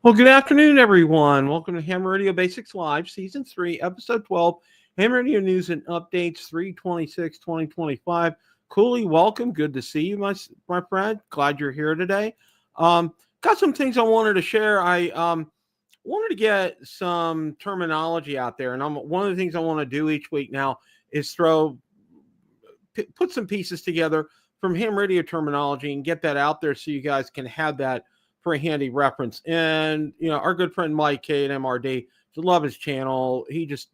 Well, good afternoon, everyone. Welcome to Ham Radio Basics Live, Season 3, Episode 12, Ham Radio News and Updates, 3/26/2025. Cooley, welcome. Good to see you, my friend. Glad you're here today. Got some things I wanted to share. I wanted to get some terminology out there, and one of the things I want to do each week now is put some pieces together from ham radio terminology and get that out there so you guys can have that for a handy reference. And our good friend Mike K at MRD, I love his channel. He does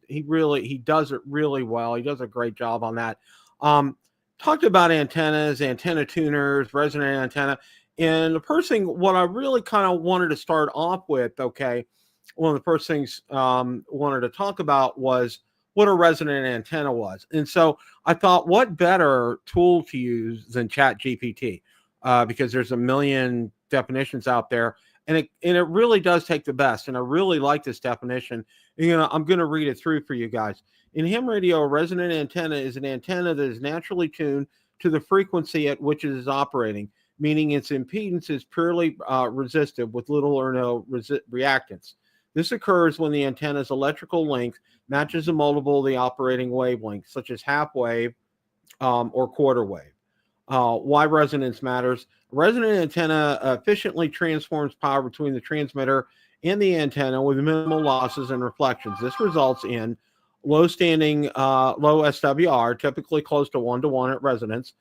it really well. He does a great job on that. Talked about antennas, antenna tuners, resonant antenna. And the first thing, what I really kind of wanted to start off with, one of the first things wanted to talk about was what a resonant antenna was. And so I thought, what better tool to use than ChatGPT? Because there's a million definitions out there, and it really does take the best. And I really like this definition. I'm going to read it through for you guys. In ham radio, a resonant antenna is an antenna that is naturally tuned to the frequency at which it is operating, meaning its impedance is purely resistive with little or no reactance. This occurs when the antenna's electrical length matches a multiple of the operating wavelength, such as half wave or quarter wave. Why resonance matters. A resonant antenna efficiently transforms power between the transmitter and the antenna with minimal losses and reflections. This results in low SWR, typically close to 1-to-1 at resonance,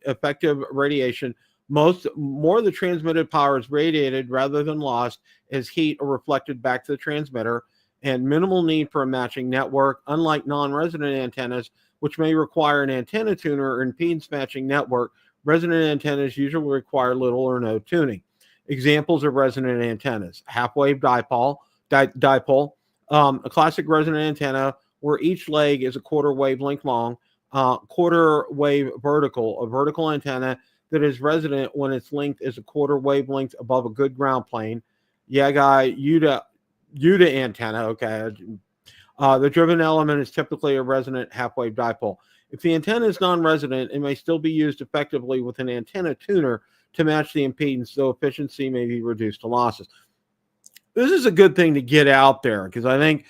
effective radiation. More of the transmitted power is radiated rather than lost as heat or reflected back to the transmitter, and minimal need for a matching network. Unlike non-resonant antennas, which may require an antenna tuner or impedance matching network, resonant antennas usually require little or no tuning. Examples of resonant antennas: half-wave dipole, a classic resonant antenna where each leg is a quarter wavelength long, quarter wave vertical, a vertical antenna that is resonant when its length is a quarter wavelength above a good ground plane. Yuta antenna, okay. The driven element is typically a resonant half-wave dipole. If the antenna is non-resonant, it may still be used effectively with an antenna tuner to match the impedance, though efficiency may be reduced to losses. This is a good thing to get out there because I think,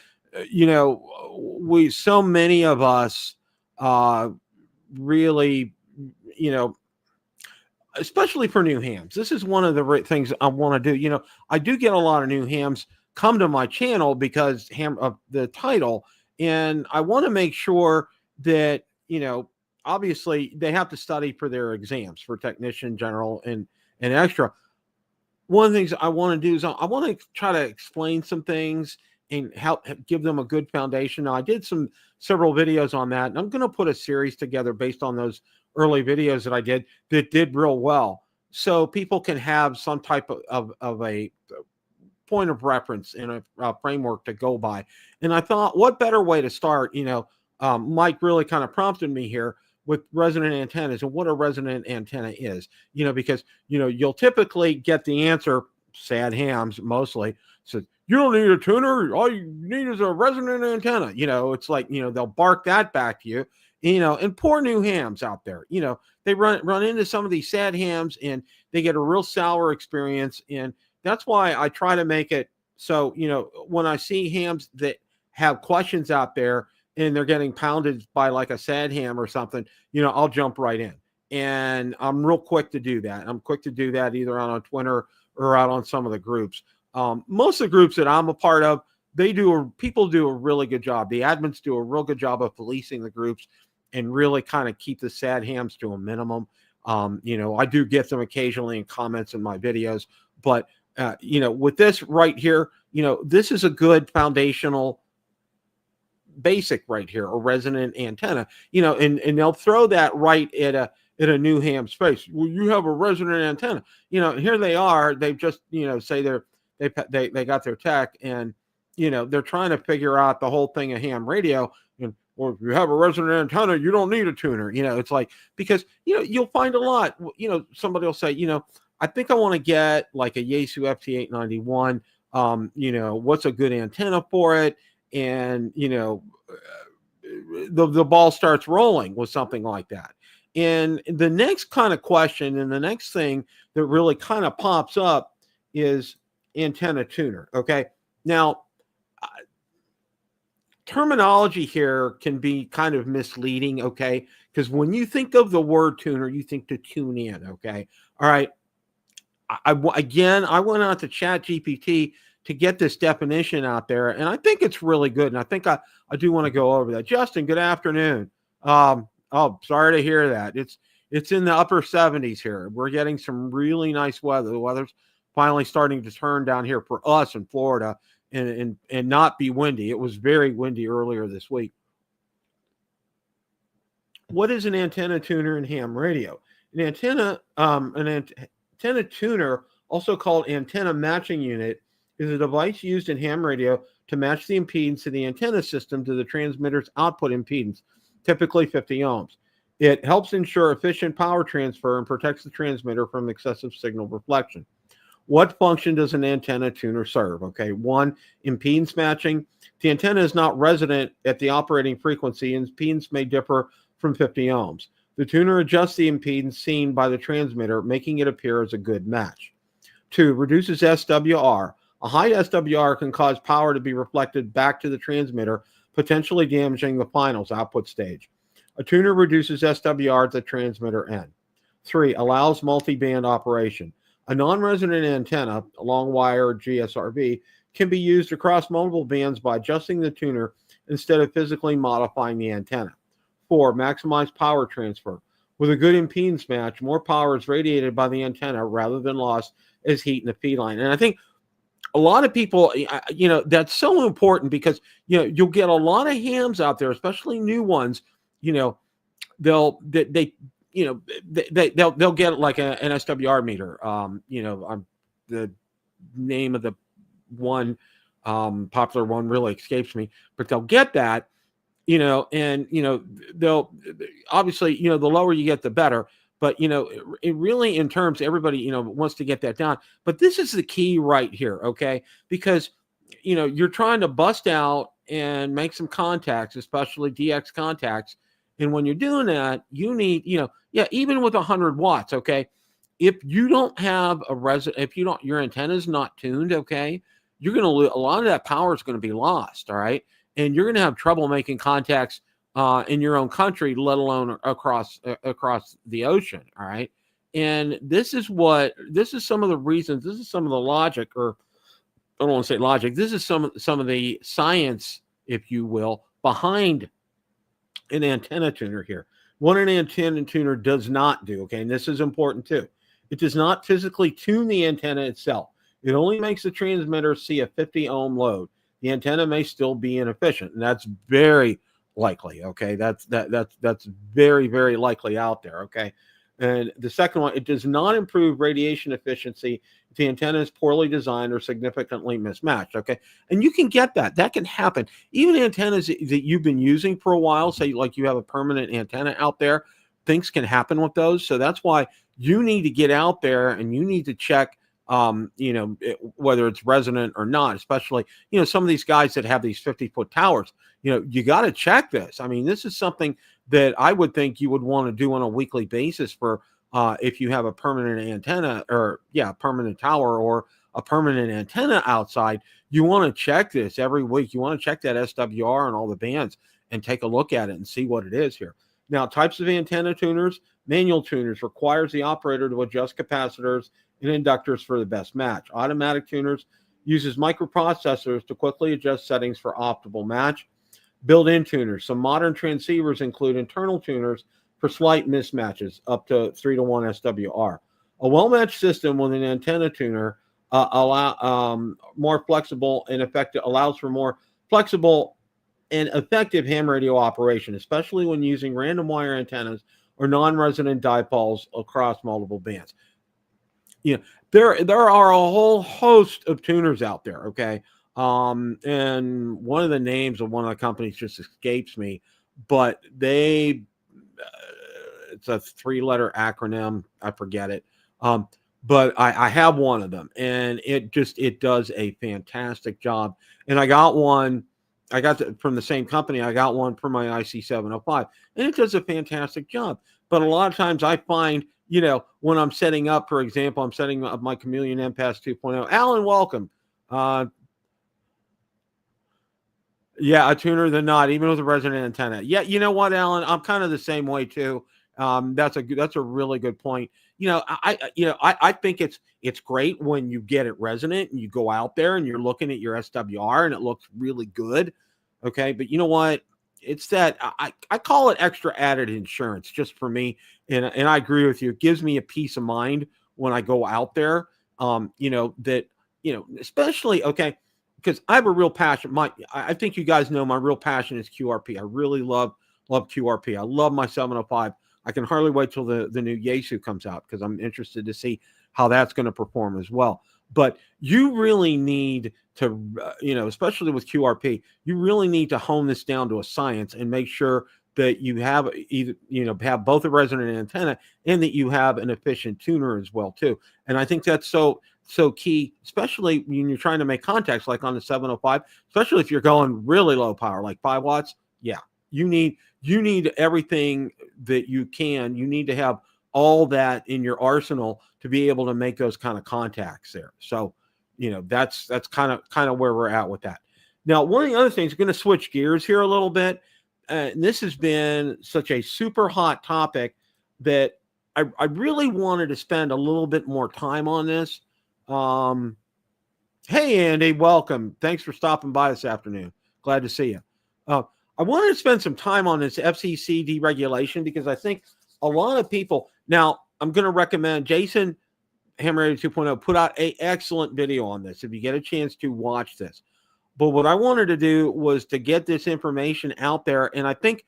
so many of us really, especially for new hams. This is one of the things I want to do. I do get a lot of new hams come to my channel because of the title, and I want to make sure that obviously they have to study for their exams for technician, general, and extra. One of the things I want to do is I want to try to explain some things and help give them a good foundation. Now, I did several videos on that, and I'm going to put a series together based on those early videos that I did that did real well, so people can have some type of a point of reference and a framework to go by. And I thought, what better way to start? Mike really kind of prompted me here with resonant antennas and what a resonant antenna is, because, you'll typically get the answer, sad hams mostly, so you don't need a tuner. All you need is a resonant antenna. It's like, they'll bark that back to you, and poor new hams out there, they run into some of these sad hams and they get a real sour experience. And that's why I try to make it so, when I see hams that have questions out there and they're getting pounded by like a sad ham or something, I'll jump right in. And I'm real quick to do that. I'm quick to do that either on Twitter or out on some of the groups. Most of the groups that I'm a part of, people do a really good job. The admins do a real good job of policing the groups and really kind of keep the sad hams to a minimum. I do get them occasionally in comments in my videos, but with this right here, this is a good foundational basic right here, a resonant antenna, and they'll throw that right at a new ham space. Well, you have a resonant antenna, and here they are. They've just, say they got their tech, and, they're trying to figure out the whole thing of ham radio. And, well, if you have a resonant antenna, you don't need a tuner. It's like, because, you'll find a lot, somebody will say, I think I want to get like a Yaesu FT-3185. What's a good antenna for it? And, the ball starts rolling with something like that. And the next kind of question and the next thing that really kind of pops up is, antenna tuner. Okay. Now, terminology here can be kind of misleading. Okay. Because when you think of the word tuner, you think to tune in. Okay. All right. Again, I went out to Chat GPT to get this definition out there, and I think it's really good. And I think I do want to go over that. Justin, good afternoon. Oh, sorry to hear that. It's in the upper 70s here. We're getting some really nice weather. The weather's finally starting to turn down here for us in Florida and not be windy. It was very windy earlier this week. What is an antenna tuner in ham radio? An antenna tuner, also called antenna matching unit, is a device used in ham radio to match the impedance of the antenna system to the transmitter's output impedance, typically 50 ohms. It helps ensure efficient power transfer and protects the transmitter from excessive signal reflection. What function does an antenna tuner serve? Okay, one, impedance matching. The antenna is not resident at the operating frequency, and impedance may differ from 50 ohms. The tuner adjusts the impedance seen by the transmitter, making it appear as a good match. 2, reduces SWR. A high SWR can cause power to be reflected back to the transmitter, potentially damaging the finals output stage. A tuner reduces SWR at the transmitter end. 3, allows multi-band operation. A non-resonant antenna, a long wire GSRV, can be used across multiple bands by adjusting the tuner instead of physically modifying the antenna. 4, maximize power transfer. With a good impedance match, more power is radiated by the antenna rather than lost as heat in the feed line. And I think a lot of people, that's so important because, you'll get a lot of hams out there, especially new ones, they'll get like an SWR meter. The name of the one popular one really escapes me, but they'll get that. They'll obviously, the lower you get, the better. But, it really, in terms, everybody, wants to get that down. But this is the key right here, okay? Because, you're trying to bust out and make some contacts, especially DX contacts. And when you're doing that, you need, even with 100 watts, okay? If you don't have your antenna's not tuned, okay, you're going to lose, a lot of that power is going to be lost, all right? And you're going to have trouble making contacts in your own country, let alone across the ocean. All right. And this is some of the reasons, this is some of the logic, or I don't want to say logic. This is some of the science, if you will, behind an antenna tuner here. What an antenna tuner does not do. Okay. And this is important too. It does not physically tune the antenna itself. It only makes the transmitter see a 50 ohm load. The antenna may still be inefficient, and that's very likely. Okay, that's very, very likely out there. Okay, and the second one, it does not improve radiation efficiency if the antenna is poorly designed or significantly mismatched. Okay, and you can get that. That can happen. Even antennas that you've been using for a while, say like you have a permanent antenna out there, things can happen with those. So that's why you need to get out there and you need to check. Whether it's resonant or not, especially, some of these guys that have these 50-foot towers, you got to check this. I mean, this is something that I would think you would want to do on a weekly basis for if you have a permanent antenna permanent tower or a permanent antenna outside. You want to check this every week. You want to check that SWR and all the bands and take a look at it and see what it is here. Now, types of antenna tuners. Manual tuners requires the operator to adjust capacitors and inductors for the best match. Automatic tuners uses microprocessors to quickly adjust settings for optimal match. Built-in tuners. Some modern transceivers include internal tuners for slight mismatches, up to 3-to-1 SWR. A well-matched system with an antenna tuner more flexible and effective, allows for more flexible and effective ham radio operation, especially when using random wire antennas or non-resonant dipoles across multiple bands. There are a whole host of tuners out there, okay? And one of the names of one of the companies just escapes me, but it's a 3-letter acronym. I forget it. But I have one of them, and it does a fantastic job. And I got from the same company. I got one for my IC705, and it does a fantastic job. But a lot of times I find when I'm setting up, for example, I'm setting up my Chameleon MPass 2.0. Alan, welcome. Yeah, a tuner than not, even with a resonant antenna. Yeah, you know what, Alan? I'm kind of the same way too. That's a really good point. I think it's great when you get it resonant and you go out there and you're looking at your SWR and it looks really good. Okay, but you know what? It's that I call it extra added insurance just for me, and I agree with you. It gives me a peace of mind when I go out there. Especially okay, because I have a real passion. I think you guys know my real passion is QRP. I really love QRP. I love my 705. I can hardly wait till the new Yaesu comes out because I'm interested to see how that's going to perform as well. But you really need to, especially with QRP, you really need to hone this down to a science and make sure that you have have both a resonant antenna and that you have an efficient tuner as well too. And I think that's so key, especially when you're trying to make contacts like on the 705, especially if you're going really low power, like 5 watts. Yeah, you need everything that you can. You need to have all that in your arsenal to be able to make those kind of contacts there. So, that's kind of where we're at with that. Now, one of the other things, going to switch gears here a little bit. This has been such a super hot topic that I really wanted to spend a little bit more time on this. Hey, Andy, welcome. Thanks for stopping by this afternoon. Glad to see you. I wanted to spend some time on this FCC deregulation because I think a lot of people. Now, I'm going to recommend Jason Ham Radio 2.0 put out an excellent video on this if you get a chance to watch this. But what I wanted to do was to get this information out there. And I think,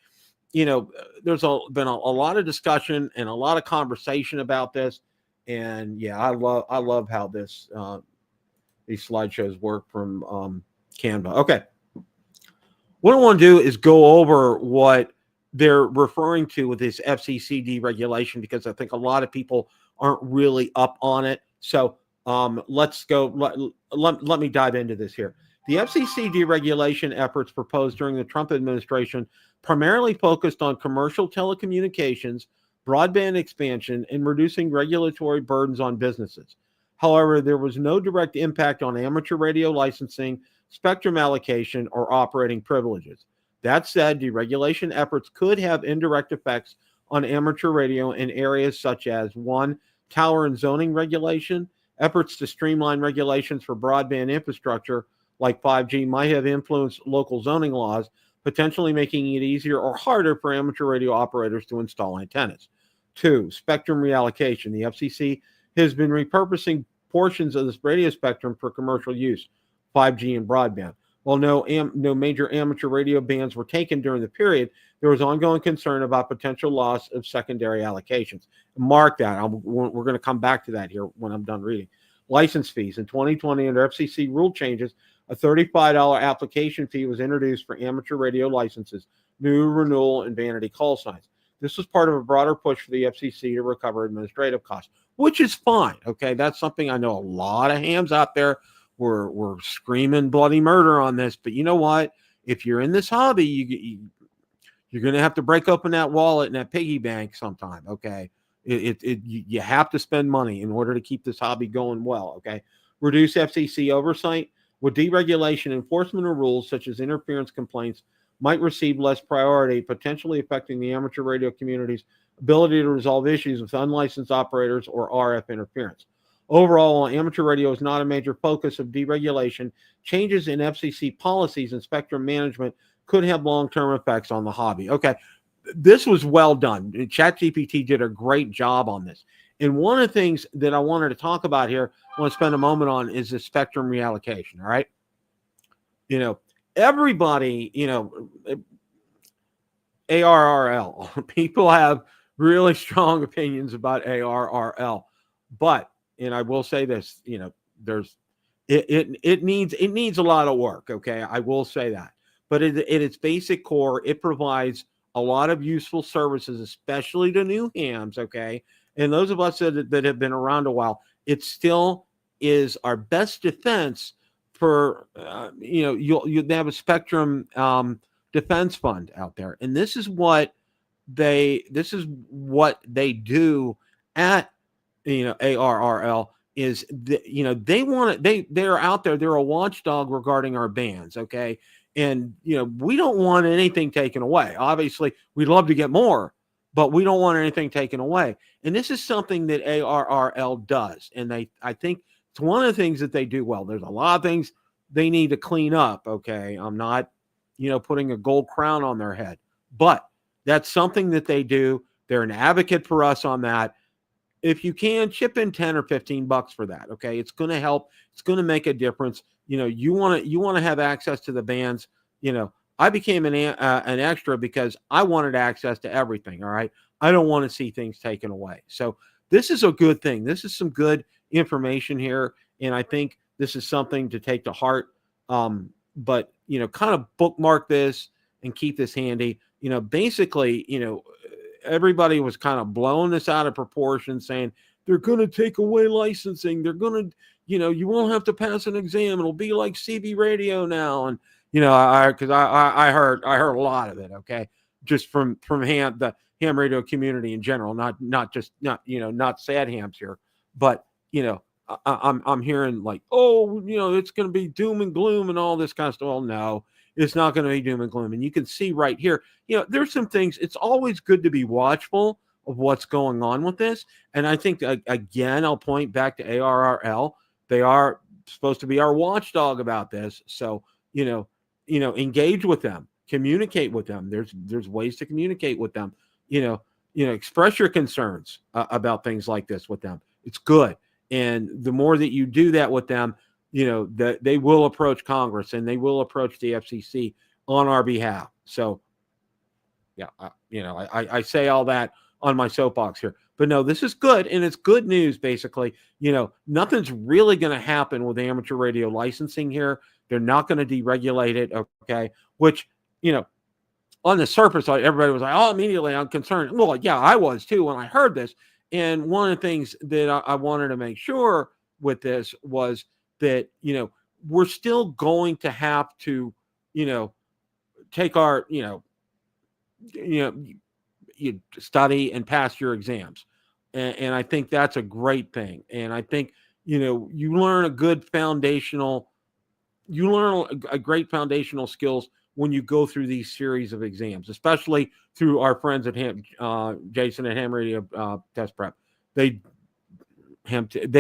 there's been a lot of discussion and a lot of conversation about this. And yeah, I love how these slideshows work from Canva. Okay. What I want to do is go over what they're referring to with this FCC deregulation, because I think a lot of people aren't really up on it. So let's go. Let me dive into this here. The FCC deregulation efforts proposed during the Trump administration primarily focused on commercial telecommunications, broadband expansion, and reducing regulatory burdens on businesses. However, there was no direct impact on amateur radio licensing, spectrum allocation, or operating privileges. That said, deregulation efforts could have indirect effects on amateur radio in areas such as 1. Tower and zoning regulation. Efforts to streamline regulations for broadband infrastructure like 5G might have influenced local zoning laws, potentially making it easier or harder for amateur radio operators to install antennas. 2. Spectrum reallocation. The FCC has been repurposing portions of this radio spectrum for commercial use, 5G and broadband. While no major amateur radio bands were taken during the period, there was ongoing concern about potential loss of secondary allocations. Mark that. We're going to come back to that here when I'm done reading. License fees. In 2020, under FCC rule changes, a $35 application fee was introduced for amateur radio licenses, new, renewal, and vanity call signs. This was part of a broader push for the FCC to recover administrative costs, which is fine. Okay, that's something I know a lot of hams out there were screaming bloody murder on this. But you know what? If you're in this hobby, you're going to have to break open that wallet and that piggy bank sometime. Okay, you have to spend money in order to keep this hobby going well. Okay, reduce FCC oversight. With deregulation, enforcement of rules such as interference complaints might receive less priority, potentially affecting the amateur radio community's ability to resolve issues with unlicensed operators or RF interference. Overall, while amateur radio is not a major focus of deregulation, changes in FCC policies and spectrum management could have long-term effects on the hobby. Okay, this was well done. ChatGPT did a great job on this. And one of the things that I wanted to talk about here, I want to spend a moment on, is the spectrum reallocation. All right. Everybody, ARRL, people have really strong opinions about ARRL. But, and I will say this, it needs a lot of work. Okay. I will say that. But at its basic core, it provides a lot of useful services, especially to new hams. Okay. And those of us that have been around a while, it still is our best defense for, you'll have a spectrum defense fund out there. And this is what they do at ARRL is they want it. They're out there. They're a watchdog regarding our bands. Okay. And, we don't want anything taken away. Obviously, we'd love to get more, but we don't want anything taken away. And this is something that ARRL does. And I think it's one of the things that they do well. There's a lot of things they need to clean up. Okay. I'm not, putting a gold crown on their head, but that's something that they do. They're an advocate for us on that. If you can, chip in 10 or 15 bucks for that. Okay. It's going to help. It's going to make a difference. You want to have access to the bands. I became an extra because I wanted access to everything. All right. I don't want to see things taken away. So this is a good thing. This is some good information here. And I think this is something to take to heart. But, kind of bookmark this and keep this handy. Basically, everybody was kind of blowing this out of proportion, saying they're going to take away licensing. They're going to, you won't have to pass an exam. It'll be like CB radio now. And, I heard a lot of it. Okay. Just from the ham radio community in general, not sad hams here, but, I'm hearing like, oh, it's going to be doom and gloom and all this kind of stuff. Well, no, it's not going to be doom and gloom. And you can see right here, there's some things. It's always good to be watchful of what's going on with this. And I think, again, I'll point back to ARRL. They are supposed to be our watchdog about this. So, engage with them, communicate with them. There's ways to communicate with them, express your concerns about things like this with them. It's good. And the more that you do that with them, they will approach Congress and they will approach the FCC on our behalf. So, yeah, I say all that on my soapbox here, but no, this is good. And it's good news. Basically, nothing's really going to happen with amateur radio licensing here. They're not going to deregulate it. Okay. Which, on the surface, everybody was like, oh, immediately I'm concerned. Well, yeah, I was too when I heard this. And one of the things that I wanted to make sure with this was that, we're still going to have to, take our, you study and pass your exams. And I think that's a great thing. And I think, you learn a great foundational skills when you go through these series of exams, especially through our friends at Jason at Ham Radio Test Prep. They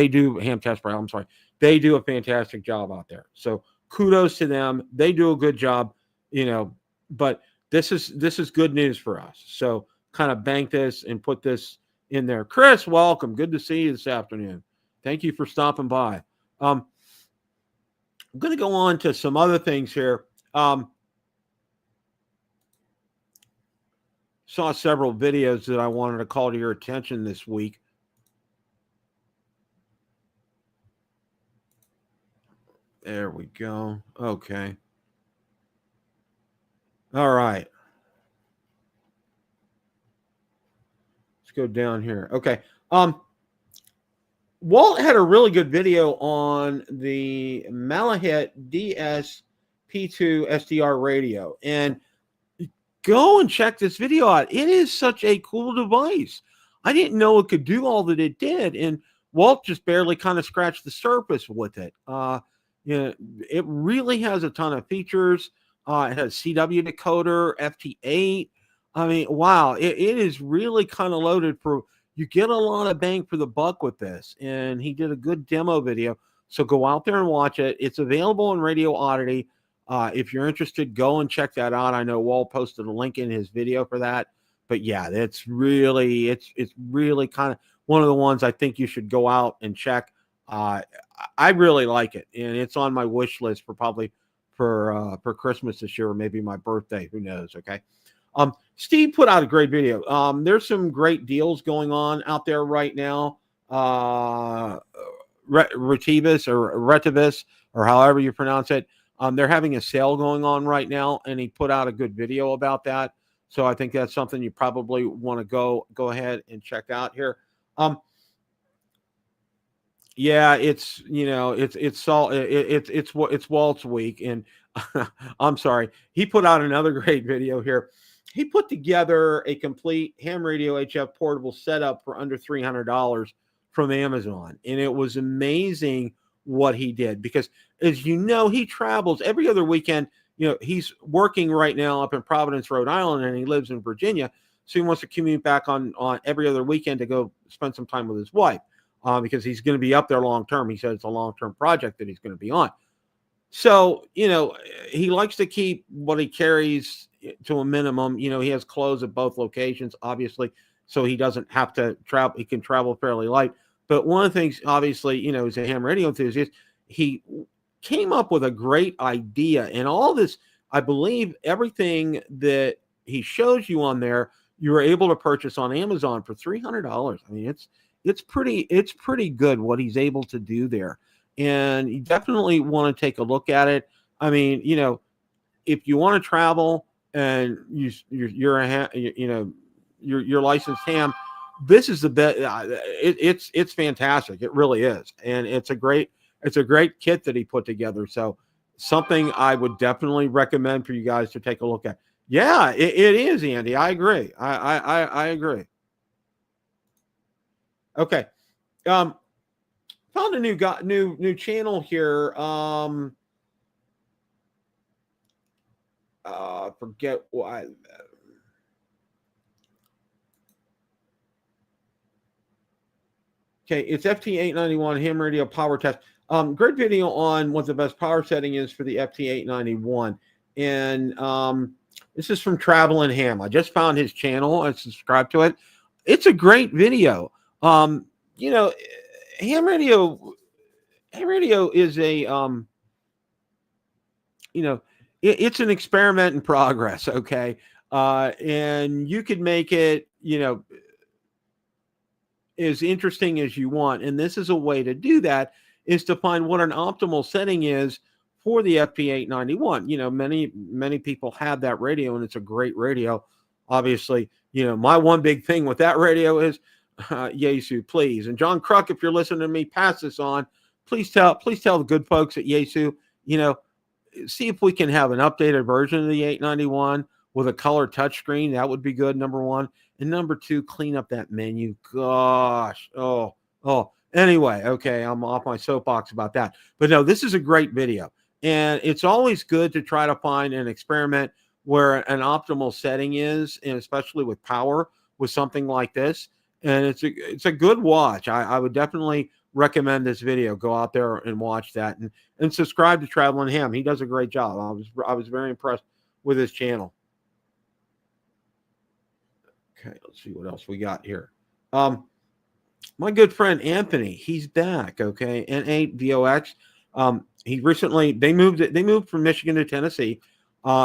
do Ham Test Prep. I'm sorry. They do a fantastic job out there. So kudos to them. They do a good job, but this is good news for us. So kind of bank this and put this in there. Chris, welcome. Good to see you this afternoon. Thank you for stopping by. I'm going to go on to some other things here. Saw several videos that I wanted to call to your attention this week. There we go. Okay. All right. Let's go down here. Okay. Walt had a really good video on the Malahit DS P2 SDR radio, and go and check this video out. It is such a cool device. I didn't know it could do all that it did, and Walt just barely kind of scratched the surface with it. It really has a ton of features. It has CW decoder, FT8. I mean, wow, it is really kind of loaded for. You get a lot of bang for the buck with this, and he did a good demo video. So go out there and watch it. It's available on Radio Oddity. If you're interested, go and check that out. I know Walt posted a link in his video for that. But yeah, it's really kind of one of the ones I think you should go out and check. I really like it, and it's on my wish list for probably for Christmas this year, or maybe my birthday. Who knows? Okay. Steve put out a great video. There's some great deals going on out there right now. Retivus, or however you pronounce it. They're having a sale going on right now, and he put out a good video about that. So I think that's something you probably want to go ahead and check out here. Yeah, it's Walt's week, and I'm sorry. He put out another great video here. he put together a complete ham radio HF portable setup for under $300 from Amazon. And it was amazing what he did because, as you know, he travels every other weekend. You know, he's working right now up in Providence, Rhode Island, and he lives in Virginia. So he wants to commute back on every other weekend to go spend some time with his wife because he's going to be up there long term. He said it's a long-term project that he's going to be on. So, you know, he likes to keep what he carries to a minimum. You know, he has clothes at both locations, obviously, so he doesn't have to travel. He can travel fairly light. But one of the things, obviously, you know, he's a ham radio enthusiast. He came up with a great idea. And all this, I believe, everything that he shows you on there, you were able to purchase on Amazon for $300. I mean, it's pretty good what he's able to do there. And you definitely want to take a look at it. I mean, you know, if you want to travel and you're licensed ham, this is the best. It's fantastic. It really is, and it's a great kit that he put together. So something I would definitely recommend for you guys to take a look at. Yeah, it is, Andy. I agree. I agree. Okay. Found a new channel here. Forget why. Okay, it's FT-891 ham radio power test. Great video on what the best power setting is for the FT-891. And this is from Traveling Ham. I just found his channel and subscribed to it. It's a great video. You know, ham radio is a you know, it's an experiment in progress. Okay. And you could make it, you know, as interesting as you want. And this is a way to do that, is to find what an optimal setting is for the FT-891. You know, many people have that radio, and it's a great radio. Obviously, you know, my one big thing with that radio is Yaesu, please. And John Kruk, if you're listening to me, pass this on. Please tell the good folks at Yaesu, you know, see if we can have an updated version of the 891 with a color touchscreen. That would be good, number one. And number two, clean up that menu. Gosh. Oh. Anyway, okay, I'm off my soapbox about that. But no, this is a great video. And it's always good to try to find an experiment where an optimal setting is, and especially with power, with something like this. And it's a good watch. I would definitely recommend this video. Go out there and watch that, and subscribe to Traveling Ham. He does a great job. I was very impressed with his channel. Okay, let's see what else we got here. My good friend Anthony, he's back. Okay, N8VOX. He recently they moved from Michigan to Tennessee.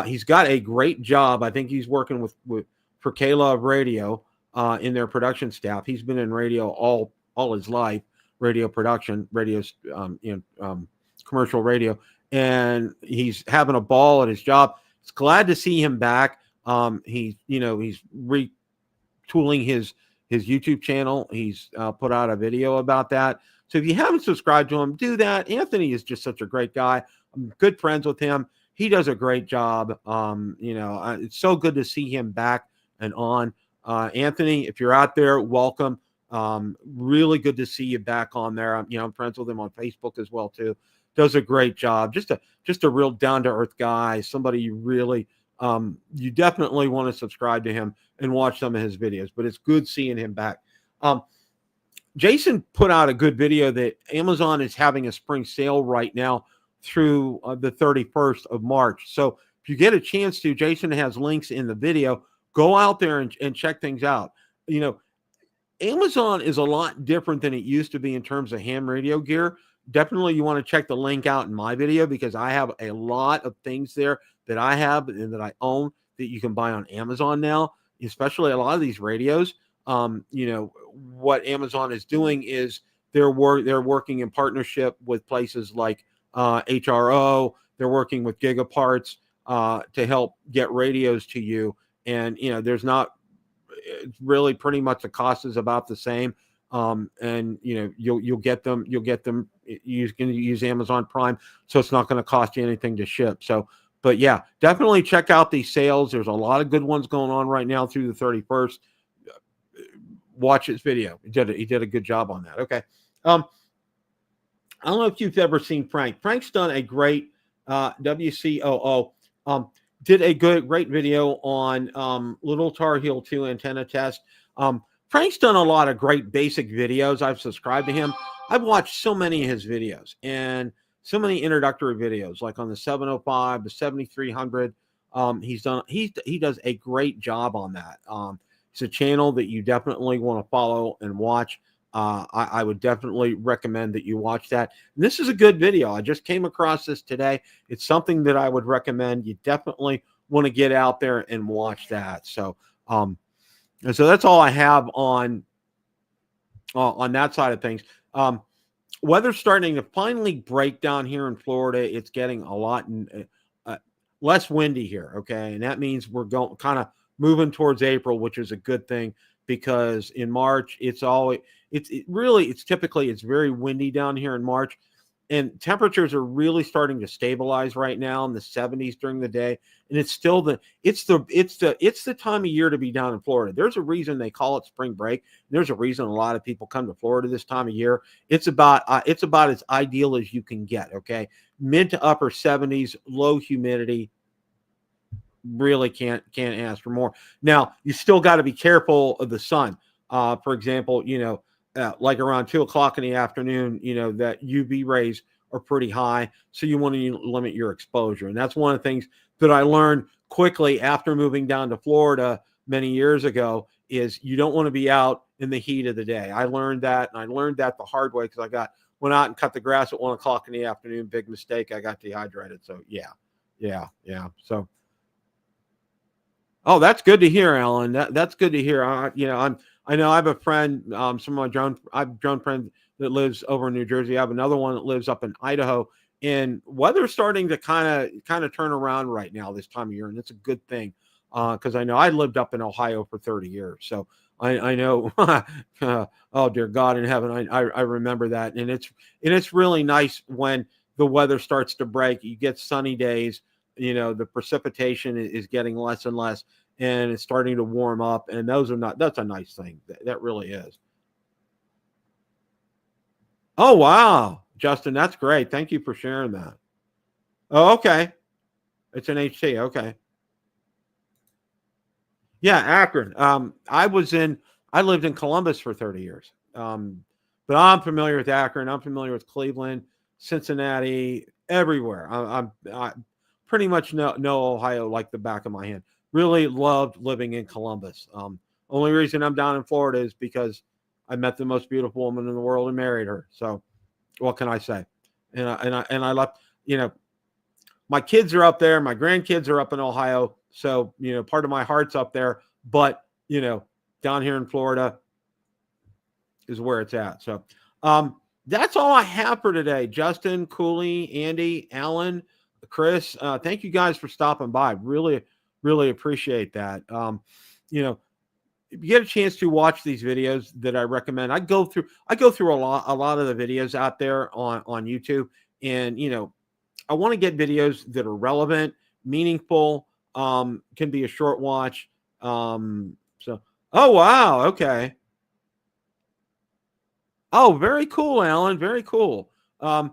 He's got a great job. I think he's working for K-Love Radio in their production staff. He's been in radio all his life, radio production, commercial radio, and he's having a ball at his job. It's glad to see him back. He's retooling his YouTube channel. He's put out a video about that. So if you haven't subscribed to him, do that. Anthony is just such a great guy. I'm good friends with him. He does a great job. It's so good to see him back and on. Anthony, if you're out there, welcome. Really good to see you back on there. I'm friends with him on Facebook as well too. Does a great job. Just a real down-to-earth guy. Somebody you really you definitely want to subscribe to him and watch some of his videos. But it's good seeing him back. Jason put out a good video that Amazon is having a spring sale right now through the 31st of March. So if you get a chance to, Jason has links in the video. Go out there and check things out. You know, Amazon is a lot different than it used to be in terms of ham radio gear. Definitely you want to check the link out in my video, because I have a lot of things there that I have and that I own that you can buy on Amazon now, especially a lot of these radios. What Amazon is doing is they're working in partnership with places like HRO. They're working with Gigaparts to help get radios to you. And, there's not really, pretty much the cost is about the same. And you'll get them. You're going to use Amazon Prime, so it's not going to cost you anything to ship. So But yeah, definitely check out these sales. There's a lot of good ones going on right now through the 31st. Watch his video. He did a good job on that. Okay. I don't know if you've ever seen Frank. Frank's done a great WCOO. Did a great video on Little Tar Heel 2 antenna test. Frank's done a lot of great basic videos. I've subscribed to him. I've watched so many of his videos and so many introductory videos, like on the 705, the 7300. He does a great job on that. It's a channel that you definitely want to follow and watch. I would definitely recommend that you watch that. And this is a good video. I just came across this today. It's something that I would recommend. You definitely want to get out there and watch that. So, and so that's all I have on that side of things. Weather's starting to finally break down here in Florida. It's getting a lot less windy here. Okay, and that means we're going kind of moving towards April, which is a good thing, because in March it's typically very windy down here in March, and temperatures are really starting to stabilize right now in the 70s during the day. And it's still it's the time of year to be down in Florida. There's a reason they call it spring break. There's a reason a lot of people come to Florida this time of year. It's about as ideal as you can get. Okay, mid to upper 70s, low humidity. Really can't ask for more. Now, you still got to be careful of the sun. For example, like around 2 o'clock in the afternoon, that UV rays are pretty high. So you want to limit your exposure. And that's one of the things that I learned quickly after moving down to Florida many years ago, is you don't want to be out in the heat of the day. I learned that, and I learned that the hard way, because went out and cut the grass at 1 o'clock in the afternoon. Big mistake. I got dehydrated. So yeah. So, oh, that's good to hear, Alan. That's good to hear. I know I have a friend, I have a drone friend that lives over in New Jersey. I have another one that lives up in Idaho, and weather's starting to kind of turn around right now this time of year, and it's a good thing, because I know I lived up in Ohio for 30 years, so I know. Oh dear God in heaven, I remember that, and it's really nice when the weather starts to break. You get sunny days. The precipitation is getting less and less, and it's starting to warm up, and that's a nice thing. That really is. Oh, wow, Justin, that's great. Thank you for sharing that. Oh, okay. It's an HT. Okay. Yeah, Akron. I lived in Columbus for 30 years. But I'm familiar with Akron. I'm familiar with Cleveland, Cincinnati, everywhere. I pretty much know Ohio like the back of my hand. Really loved living in Columbus. Only reason I'm down in Florida is because I met the most beautiful woman in the world and married her. So what can I say? And I left, my kids are up there. My grandkids are up in Ohio. So, part of my heart's up there, but, down here in Florida is where it's at. So, that's all I have for today. Justin, Cooley, Andy, Alan, Chris, thank you guys for stopping by. Really, really appreciate that. If you get a chance to watch these videos that I recommend, I go through a lot of the videos out there on YouTube, and I want to get videos that are relevant, meaningful, can be a short watch. So, oh wow, okay. Oh, very cool, Alan. Very cool. And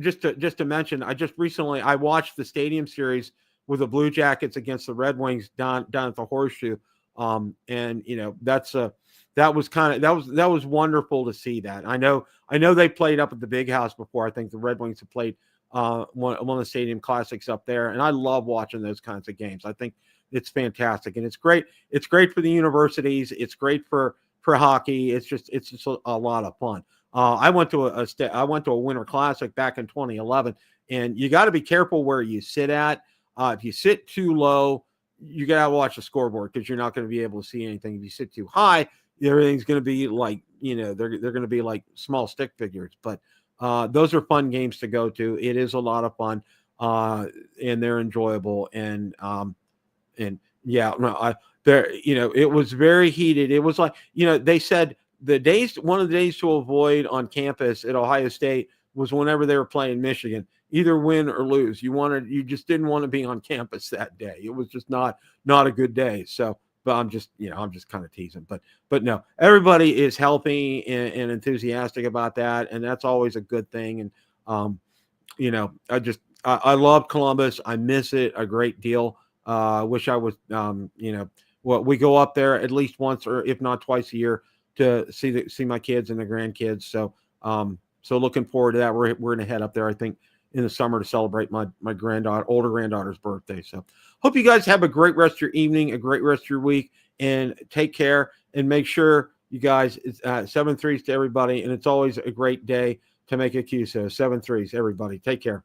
just to mention, I just recently I watched the Stadium Series with the Blue Jackets against the Red Wings down at the Horseshoe. And that was wonderful to see that. I know they played up at the Big House before. I think the Red Wings have played one of the Stadium Classics up there, and I love watching those kinds of games. I think it's fantastic, and it's great. It's great for the universities. It's great for hockey. It's just a lot of fun. I went to a Winter Classic back in 2011, and you got to be careful where you sit at. If you sit too low, you got to watch the scoreboard, because you're not going to be able to see anything. If you sit too high, everything's going to be like, they're going to be like small stick figures. But those are fun games to go to. It is a lot of fun, and they're enjoyable. And yeah, no, it was very heated. It was like, they said one of the days to avoid on campus at Ohio State was whenever they were playing Michigan. either win or lose. You just didn't want to be on campus that day. It was just not a good day. So, but I'm just kind of teasing, but no, everybody is healthy and enthusiastic about that. And that's always a good thing. And, I love Columbus. I miss it a great deal. I wish I was, well, we go up there at least once or if not twice a year to see my kids and the grandkids. So, so looking forward to that. We're going to head up there, I think, in the summer to celebrate my older granddaughter's birthday. So hope you guys have a great rest of your evening, a great rest of your week, and take care and make sure you guys, 7-3s to everybody. And it's always a great day to make a QSO. 7-3s, everybody. Take care.